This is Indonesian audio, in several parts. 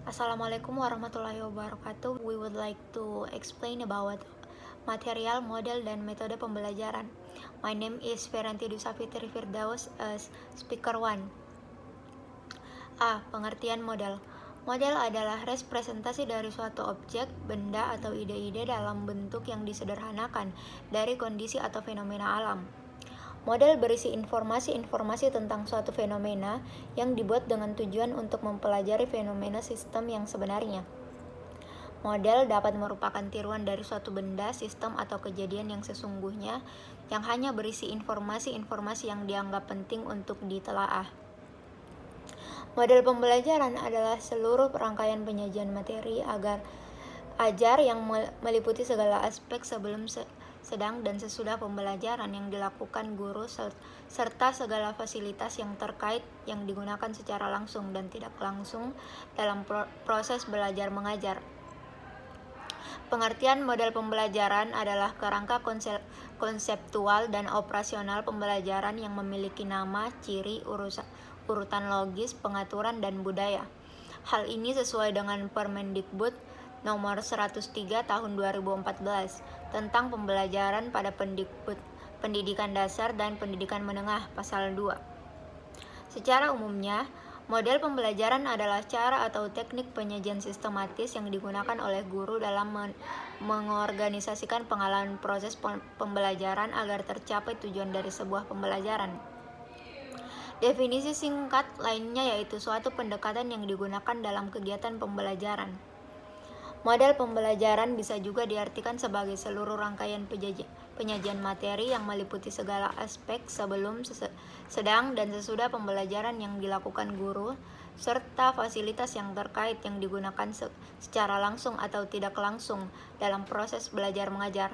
Assalamualaikum warahmatullahi wabarakatuh. We would like to explain about material, model, dan metode pembelajaran. My name is Feranti Dusafitri Firdaus as speaker 1. A. Pengertian model. Model adalah representasi dari suatu objek, benda, atau ide-ide dalam bentuk yang disederhanakan dari kondisi atau fenomena alam. Model berisi informasi-informasi tentang suatu fenomena yang dibuat dengan tujuan untuk mempelajari fenomena sistem yang sebenarnya. Model dapat merupakan tiruan dari suatu benda, sistem, atau kejadian yang sesungguhnya yang hanya berisi informasi-informasi yang dianggap penting untuk ditelaah. Model pembelajaran adalah seluruh rangkaian penyajian materi ajar yang meliputi segala aspek sebelum, sedang, dan sesudah pembelajaran yang dilakukan guru serta segala fasilitas yang terkait yang digunakan secara langsung dan tidak langsung dalam proses belajar mengajar. Pengertian model pembelajaran adalah kerangka konseptual dan operasional pembelajaran yang memiliki nama, ciri, urutan logis, pengaturan, dan budaya. Hal ini sesuai dengan Permendikbud nomor 103 tahun 2014 tentang pembelajaran pada pendidikan dasar dan pendidikan menengah pasal 2. Secara umumnya, model pembelajaran adalah cara atau teknik penyajian sistematis yang digunakan oleh guru dalam mengorganisasikan pengalaman proses pembelajaran agar tercapai tujuan dari sebuah pembelajaran. Definisi singkat lainnya yaitu suatu pendekatan yang digunakan dalam kegiatan pembelajaran. Model pembelajaran bisa juga diartikan sebagai seluruh rangkaian penyajian materi yang meliputi segala aspek sebelum, sedang, dan sesudah pembelajaran yang dilakukan guru, serta fasilitas yang terkait yang digunakan secara langsung atau tidak langsung dalam proses belajar mengajar.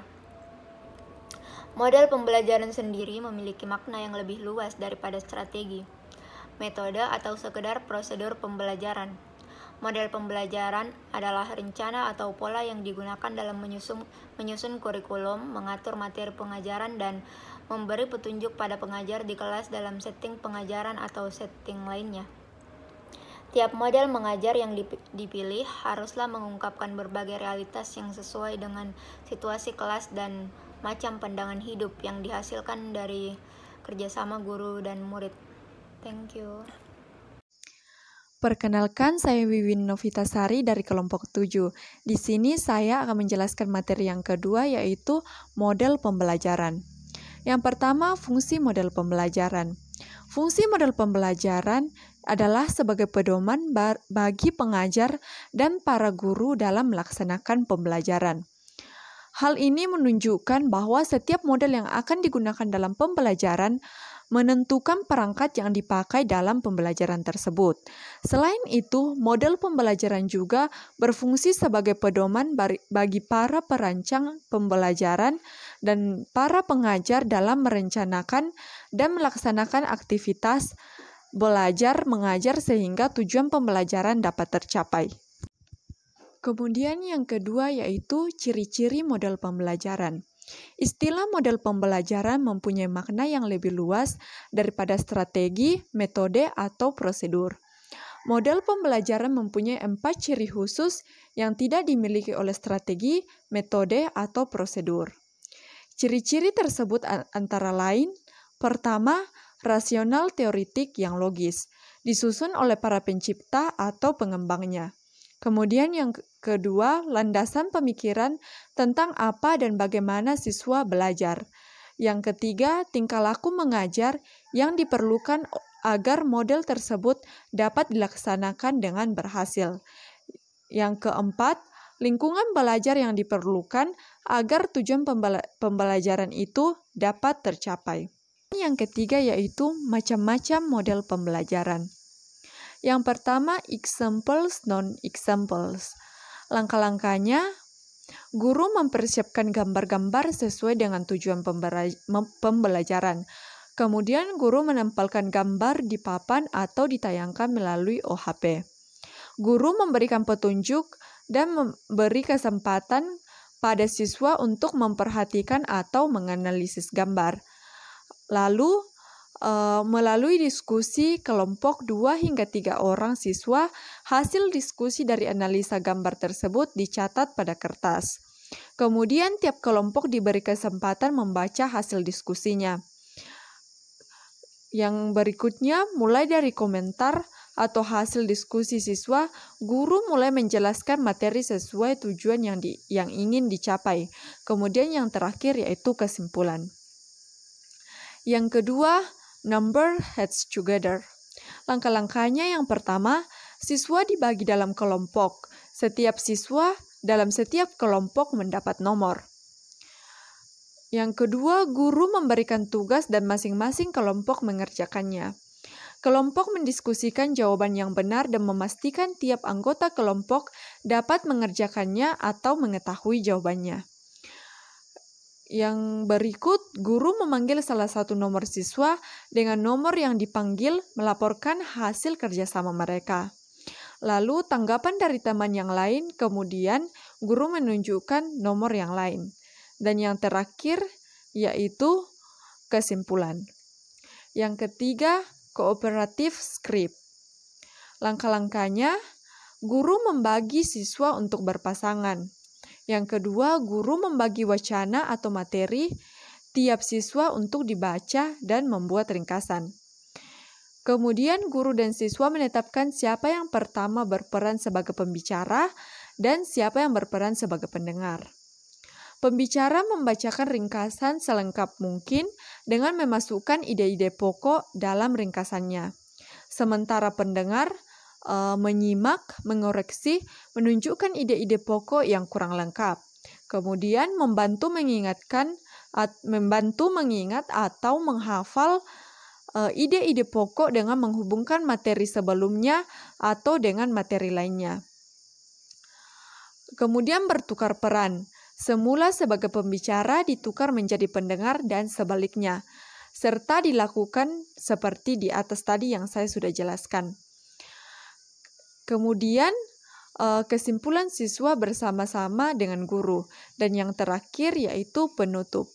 Model pembelajaran sendiri memiliki makna yang lebih luas daripada strategi, metode, atau sekedar prosedur pembelajaran. Model pembelajaran adalah rencana atau pola yang digunakan dalam menyusun kurikulum, mengatur materi pengajaran, dan memberi petunjuk pada pengajar di kelas dalam setting pengajaran atau setting lainnya. Tiap model mengajar yang dipilih haruslah mengungkapkan berbagai realitas yang sesuai dengan situasi kelas dan macam pandangan hidup yang dihasilkan dari kerjasama guru dan murid. Thank you. Perkenalkan, saya Wiwin Novitasari dari kelompok 7. Di sini saya akan menjelaskan materi yang kedua, yaitu model pembelajaran. Yang pertama, fungsi model pembelajaran. Fungsi model pembelajaran adalah sebagai pedoman bagi pengajar dan para guru dalam melaksanakan pembelajaran. Hal ini menunjukkan bahwa setiap model yang akan digunakan dalam pembelajaran menentukan perangkat yang dipakai dalam pembelajaran tersebut. Selain itu, model pembelajaran juga berfungsi sebagai pedoman bagi para perancang pembelajaran dan para pengajar dalam merencanakan dan melaksanakan aktivitas belajar mengajar sehingga tujuan pembelajaran dapat tercapai. Kemudian yang kedua yaitu ciri-ciri model pembelajaran. Istilah model pembelajaran mempunyai makna yang lebih luas daripada strategi, metode, atau prosedur. Model pembelajaran mempunyai 4 ciri khusus yang tidak dimiliki oleh strategi, metode, atau prosedur. Ciri-ciri tersebut antara lain, pertama, rasional teoritik yang logis, disusun oleh para pencipta atau pengembangnya. Kemudian yang kedua, landasan pemikiran tentang apa dan bagaimana siswa belajar. Yang ketiga, tingkah laku mengajar yang diperlukan agar model tersebut dapat dilaksanakan dengan berhasil. Yang keempat, lingkungan belajar yang diperlukan agar tujuan pembelajaran itu dapat tercapai. Yang ketiga yaitu macam-macam model pembelajaran. Yang pertama, examples, non-examples. Langkah-langkahnya, guru mempersiapkan gambar-gambar sesuai dengan tujuan pembelajaran. Kemudian, guru menempelkan gambar di papan atau ditayangkan melalui OHP. Guru memberikan petunjuk dan memberi kesempatan pada siswa untuk memperhatikan atau menganalisis gambar. Lalu, melalui diskusi kelompok 2 hingga 3 orang siswa, hasil diskusi dari analisa gambar tersebut dicatat pada kertas. Kemudian tiap kelompok diberi kesempatan membaca hasil diskusinya. Yang berikutnya, mulai dari komentar atau hasil diskusi siswa, guru mulai menjelaskan materi sesuai tujuan yang ingin dicapai. Kemudian yang terakhir yaitu kesimpulan. Yang kedua, number heads together. Langkah-langkahnya yang pertama, siswa dibagi dalam kelompok. Setiap siswa dalam setiap kelompok mendapat nomor. Yang kedua, guru memberikan tugas dan masing-masing kelompok mengerjakannya. Kelompok mendiskusikan jawaban yang benar dan memastikan tiap anggota kelompok dapat mengerjakannya atau mengetahui jawabannya. Yang berikut, guru memanggil salah satu nomor siswa dengan nomor yang dipanggil melaporkan hasil kerjasama mereka. Lalu tanggapan dari teman yang lain, kemudian guru menunjukkan nomor yang lain. Dan yang terakhir yaitu kesimpulan. Yang ketiga, kooperatif script. Langkah-langkahnya, guru membagi siswa untuk berpasangan. Yang kedua, guru membagi wacana atau materi tiap siswa untuk dibaca dan membuat ringkasan. Kemudian guru dan siswa menetapkan siapa yang pertama berperan sebagai pembicara dan siapa yang berperan sebagai pendengar. Pembicara membacakan ringkasan selengkap mungkin dengan memasukkan ide-ide pokok dalam ringkasannya. Sementara pendengar menyimak, mengoreksi, menunjukkan ide-ide pokok yang kurang lengkap. Kemudian membantu mengingat atau menghafal ide-ide pokok dengan menghubungkan materi sebelumnya atau dengan materi lainnya. Kemudian bertukar peran. Semula sebagai pembicara ditukar menjadi pendengar dan sebaliknya, serta dilakukan seperti di atas tadi yang saya sudah jelaskan. Kemudian kesimpulan siswa bersama-sama dengan guru, dan yang terakhir yaitu penutup.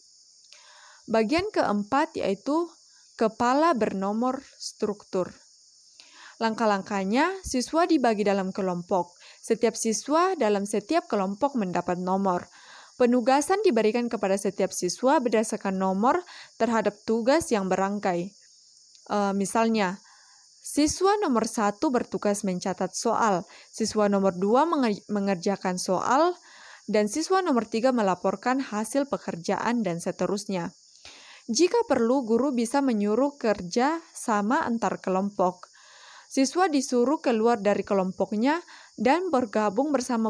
Bagian keempat yaitu kepala bernomor struktur. Langkah-langkahnya, siswa dibagi dalam kelompok. Setiap siswa dalam setiap kelompok mendapat nomor. Penugasan diberikan kepada setiap siswa berdasarkan nomor terhadap tugas yang berangkai. Misalnya, siswa nomor 1 bertugas mencatat soal, siswa nomor 2 mengerjakan soal, dan siswa nomor 3 melaporkan hasil pekerjaan dan seterusnya. Jika perlu, guru bisa menyuruh kerja sama antar kelompok. Siswa disuruh keluar dari kelompoknya dan bergabung bersama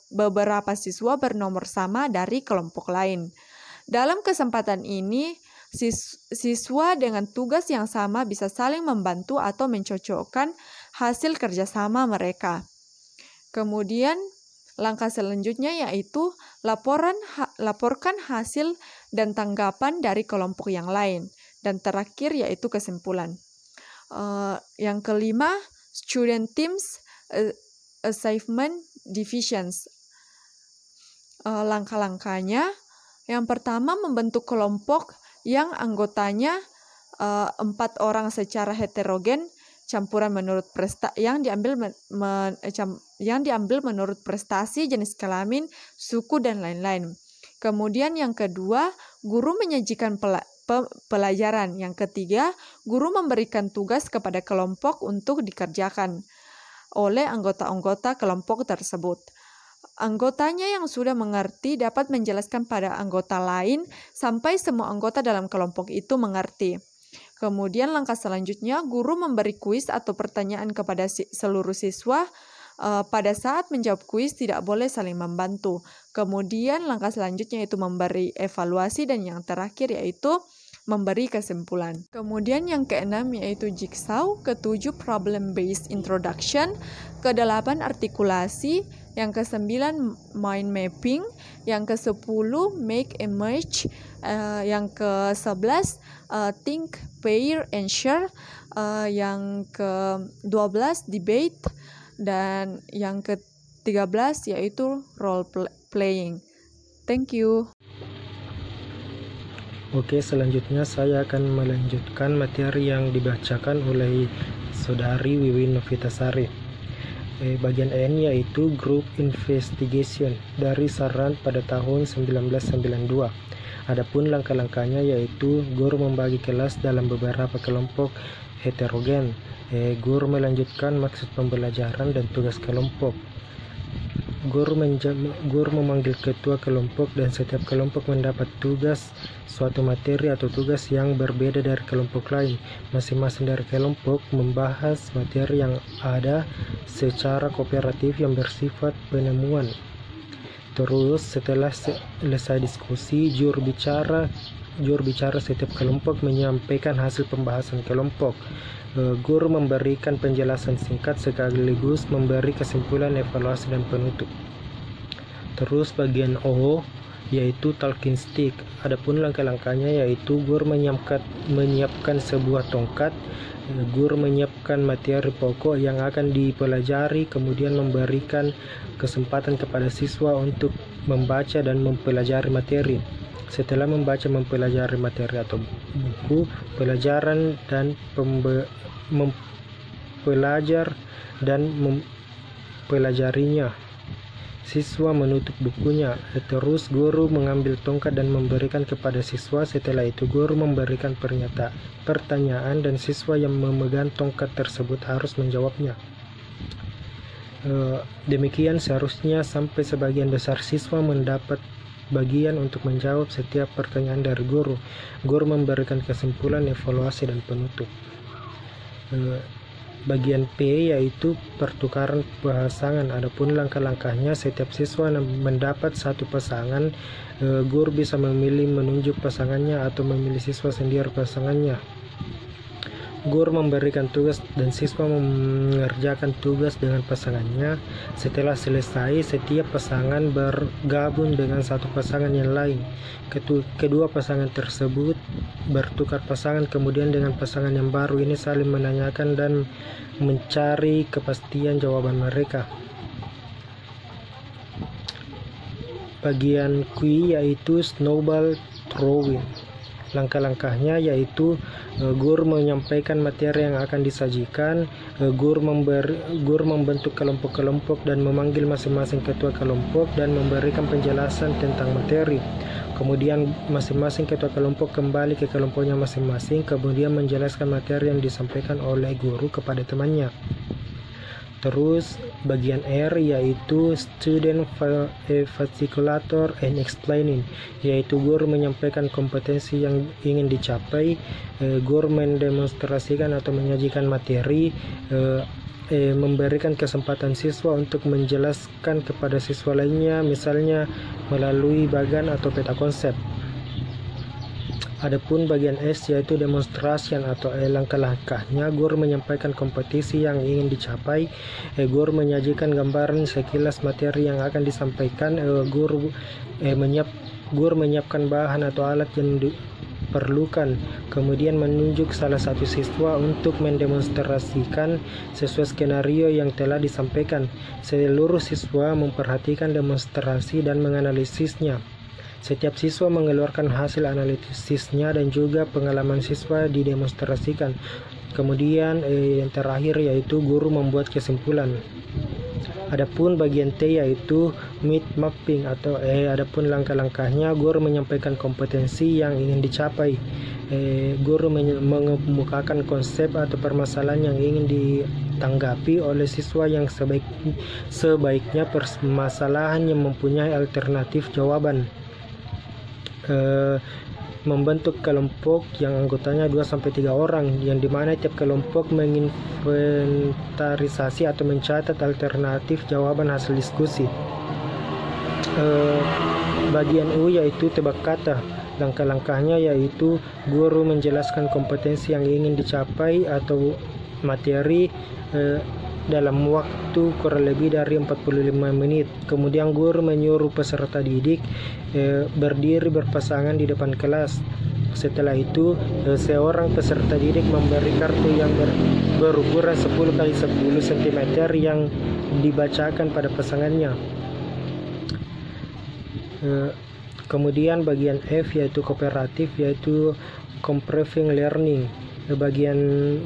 beberapa siswa bernomor sama dari kelompok lain. Dalam kesempatan ini, siswa dengan tugas yang sama bisa saling membantu atau mencocokkan hasil kerjasama mereka. Kemudian, langkah selanjutnya yaitu laporkan hasil dan tanggapan dari kelompok yang lain. Dan terakhir yaitu kesimpulan. Yang kelima, student teams assignment divisions. Langkah-langkahnya, yang pertama membentuk kelompok yang anggotanya 4 orang secara heterogen, campuran menurut yang diambil menurut prestasi, jenis kelamin, suku, dan lain-lain. Kemudian yang kedua, guru menyajikan pelajaran. Yang ketiga, guru memberikan tugas kepada kelompok untuk dikerjakan oleh anggota-anggota kelompok tersebut. Anggotanya yang sudah mengerti dapat menjelaskan pada anggota lain sampai semua anggota dalam kelompok itu mengerti. Kemudian langkah selanjutnya, guru memberi kuis atau pertanyaan kepada seluruh siswa. Pada saat menjawab kuis tidak boleh saling membantu. Kemudian langkah selanjutnya itu memberi evaluasi, dan yang terakhir yaitu memberi kesimpulan. Kemudian yang keenam yaitu jigsaw, ketujuh problem based introduction, ke-8 artikulasi, yang ke-9 mind mapping, yang ke-10 make a merge, yang ke-11 think, pair, and share, yang ke-12 debate, dan yang ke-13 yaitu role playing. Thank you. Oke, selanjutnya saya akan melanjutkan materi yang dibacakan oleh Saudari Wiwin Novitasari. Bagian N yaitu Group Investigation dari Saran pada tahun 1992. Adapun langkah-langkahnya yaitu guru membagi kelas dalam beberapa kelompok heterogen. Guru melanjutkan maksud pembelajaran dan tugas kelompok. Guru memanggil ketua kelompok dan setiap kelompok mendapat tugas suatu materi atau tugas yang berbeda dari kelompok lain. Masing-masing dari kelompok membahas materi yang ada secara kooperatif yang bersifat penemuan. Terus setelah selesai diskusi, juru bicara setiap kelompok menyampaikan hasil pembahasan kelompok. Guru memberikan penjelasan singkat sekaligus memberi kesimpulan, evaluasi, dan penutup. Terus bagian O yaitu talking stick. Adapun langkah-langkahnya yaitu guru menyiapkan sebuah tongkat. Guru menyiapkan materi pokok yang akan dipelajari, kemudian memberikan kesempatan kepada siswa untuk membaca dan mempelajari materi. Setelah membaca mempelajari materi atau buku pelajaran dan mempelajar dan mempelajarinya, siswa menutup bukunya. Terus guru mengambil tongkat dan memberikan kepada siswa. Setelah itu guru memberikan pertanyaan dan siswa yang memegang tongkat tersebut harus menjawabnya. Demikian seharusnya sampai sebagian besar siswa mendapat bagian untuk menjawab setiap pertanyaan dari guru. Guru memberikan kesimpulan, evaluasi, dan penutup. Bagian P yaitu pertukaran pasangan. Adapun langkah-langkahnya, setiap siswa mendapat satu pasangan. Guru bisa memilih menunjuk pasangannya atau memilih siswa sendiri pasangannya. Guru memberikan tugas dan siswa mengerjakan tugas dengan pasangannya. Setelah selesai, setiap pasangan bergabung dengan satu pasangan yang lain. Kedua pasangan tersebut bertukar pasangan, kemudian dengan pasangan yang baru ini saling menanyakan dan mencari kepastian jawaban mereka. Bagian Q yaitu snowball throwing. Langkah-langkahnya yaitu guru menyampaikan materi yang akan disajikan. Guru membentuk kelompok-kelompok dan memanggil masing-masing ketua kelompok dan memberikan penjelasan tentang materi. Kemudian masing-masing ketua kelompok kembali ke kelompoknya masing-masing, kemudian menjelaskan materi yang disampaikan oleh guru kepada temannya. Terus bagian R yaitu student facilitator and explaining, yaitu guru menyampaikan kompetensi yang ingin dicapai. Guru mendemonstrasikan atau menyajikan materi, memberikan kesempatan siswa untuk menjelaskan kepada siswa lainnya, misalnya melalui bagan atau peta konsep. Adapun bagian S yaitu demonstration atau langkah-langkahnya, guru menyampaikan kompetisi yang ingin dicapai. Guru menyajikan gambaran sekilas materi yang akan disampaikan. Guru menyiapkan bahan atau alat yang diperlukan, kemudian menunjuk salah satu siswa untuk mendemonstrasikan sesuai skenario yang telah disampaikan. Seluruh siswa memperhatikan demonstrasi dan menganalisisnya. Setiap siswa mengeluarkan hasil analisisnya dan juga pengalaman siswa didemonstrasikan. Kemudian yang terakhir yaitu guru membuat kesimpulan. Adapun bagian T yaitu mind mapping atau adapun langkah-langkahnya, guru menyampaikan kompetensi yang ingin dicapai. Guru mengemukakan konsep atau permasalahan yang ingin ditanggapi oleh siswa yang sebaiknya permasalahan yang mempunyai alternatif jawaban. Membentuk kelompok yang anggotanya 2-3 orang, yang dimana tiap kelompok menginventarisasi atau mencatat alternatif jawaban hasil diskusi. Bagian U yaitu tebak kata. Langkah-langkahnya yaitu guru menjelaskan kompetensi yang ingin dicapai atau materi dalam waktu kurang lebih dari 45 menit. Kemudian guru menyuruh peserta didik berdiri berpasangan di depan kelas. Setelah itu seorang peserta didik memberi kartu yang berukuran 10x10 cm yang dibacakan pada pasangannya. Kemudian bagian F yaitu kooperatif, yaitu comproving learning. Bagian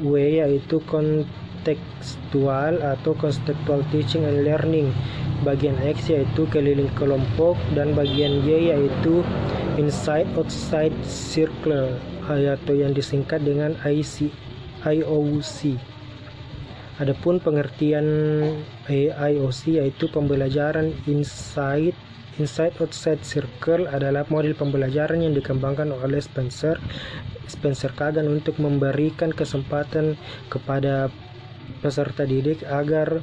W yaitu kontekstual atau contextual teaching and learning. Bagian X yaitu keliling kelompok, dan bagian Y yaitu inside outside circle atau yang disingkat dengan IOC. Adapun pengertian IOC yaitu pembelajaran inside outside circle adalah model pembelajaran yang dikembangkan oleh Spencer Kagan untuk memberikan kesempatan kepada peserta didik agar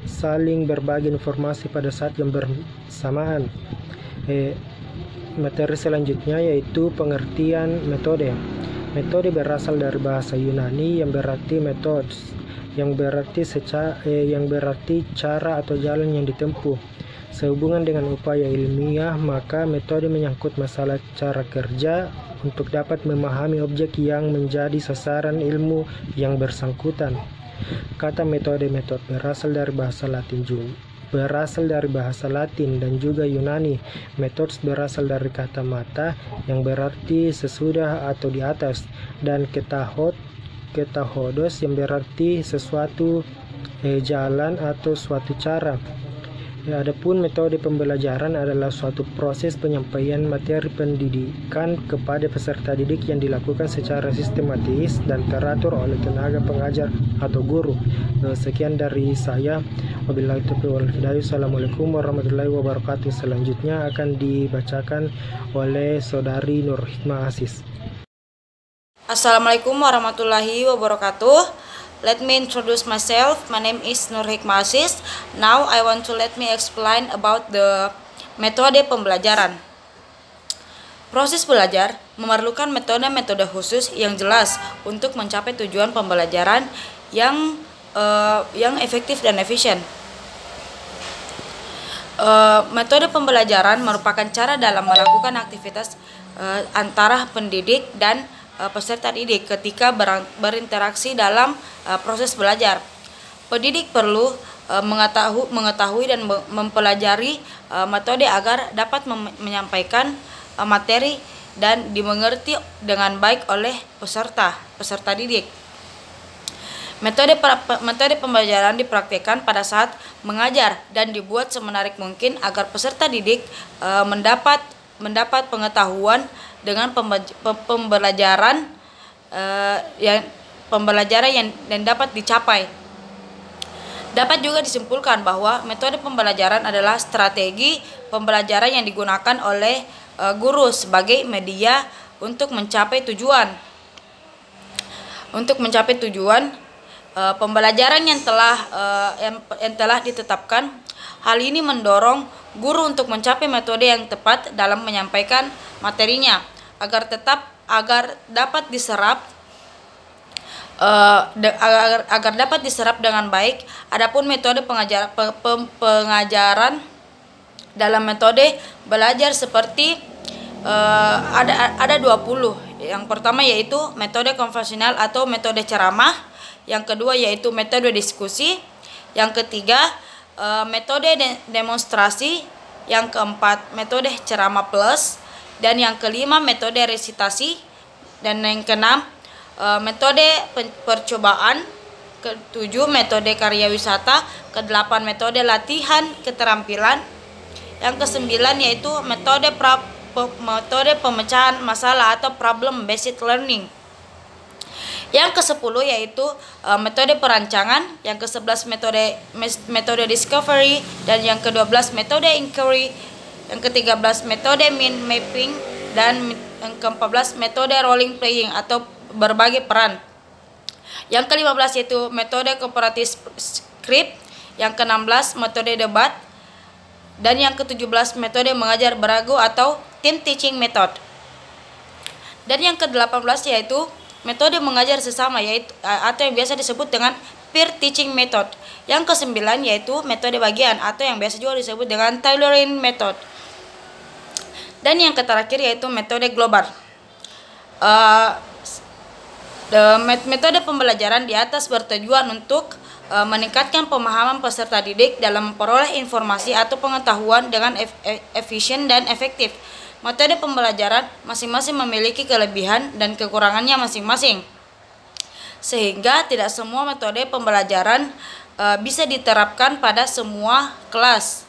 saling berbagi informasi pada saat yang bersamaan. Materi selanjutnya yaitu pengertian metode. Metode berasal dari bahasa Yunani yang berarti methods, yang berarti cara atau jalan yang ditempuh. Sehubungan dengan upaya ilmiah, maka metode menyangkut masalah cara kerja untuk dapat memahami objek yang menjadi sasaran ilmu yang bersangkutan. Kata metode berasal dari bahasa Latin dan juga Yunani. Methods berasal dari kata mata yang berarti sesudah atau di atas, dan ketahodos yang berarti sesuatu jalan atau suatu cara. Adapun metode pembelajaran adalah suatu proses penyampaian materi pendidikan kepada peserta didik yang dilakukan secara sistematis dan teratur oleh tenaga pengajar atau guru. Sekian dari saya. Wabillahi taufiq wal hidayah. Assalamualaikum warahmatullahi wabarakatuh. Selanjutnya akan dibacakan oleh Saudari Nur Hikmah Aziz. Assalamualaikum warahmatullahi wabarakatuh. Let me introduce myself. My name is Nur Hikmah Aziz. Now I want to let me explain about the metode pembelajaran. Proses belajar memerlukan metode-metode khusus yang jelas untuk mencapai tujuan pembelajaran yang efektif dan efisien. Metode pembelajaran merupakan cara dalam melakukan aktivitas antara pendidik dan peserta didik ketika berinteraksi dalam proses belajar. Pendidik perlu mengetahui dan mempelajari metode agar dapat menyampaikan materi dan dimengerti dengan baik oleh peserta didik. Metode pembelajaran dipraktikkan pada saat mengajar dan dibuat semenarik mungkin agar peserta didik mendapat pengetahuan dengan pembelajaran yang dapat dicapai. Dapat juga disimpulkan bahwa metode pembelajaran adalah strategi pembelajaran yang digunakan oleh guru sebagai media untuk mencapai tujuan. Pembelajaran yang telah ditetapkan. Hal ini mendorong guru untuk mencapai metode yang tepat dalam menyampaikan materinya agar dapat diserap dengan baik. Adapun metode pengajaran dalam metode belajar seperti ada 20. Yang pertama yaitu metode konvensional atau metode ceramah, yang kedua yaitu metode diskusi, yang ketiga metode demonstrasi, yang keempat metode ceramah plus, dan yang kelima metode resitasi, dan yang keenam metode percobaan, ketujuh metode karya wisata, kedelapan metode latihan keterampilan, yang kesembilan yaitu metode pemecahan masalah atau problem based learning. Yang ke-10 yaitu metode perancangan, yang ke-11 metode discovery, dan yang ke-12 metode inquiry, yang ke-13 metode mind mapping, dan yang ke-14 metode role playing atau berbagi peran. Yang ke-15 yaitu metode cooperative script, yang ke-16 metode debat, dan yang ke-17 metode mengajar beragu atau team teaching method. Dan yang ke-18 yaitu metode mengajar sesama, yaitu atau yang biasa disebut dengan peer teaching method. Yang ke-9 yaitu metode bagian atau yang biasa juga disebut dengan tailoring method. Dan yang terakhir yaitu metode global. Metode pembelajaran di atas bertujuan untuk meningkatkan pemahaman peserta didik dalam memperoleh informasi atau pengetahuan dengan efisien dan efektif. Metode pembelajaran masing-masing memiliki kelebihan dan kekurangannya masing-masing, sehingga tidak semua metode pembelajaran bisa diterapkan pada semua kelas.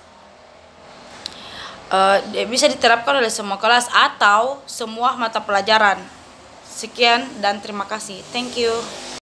Bisa diterapkan oleh semua kelas atau semua mata pelajaran. Sekian dan terima kasih. Thank you.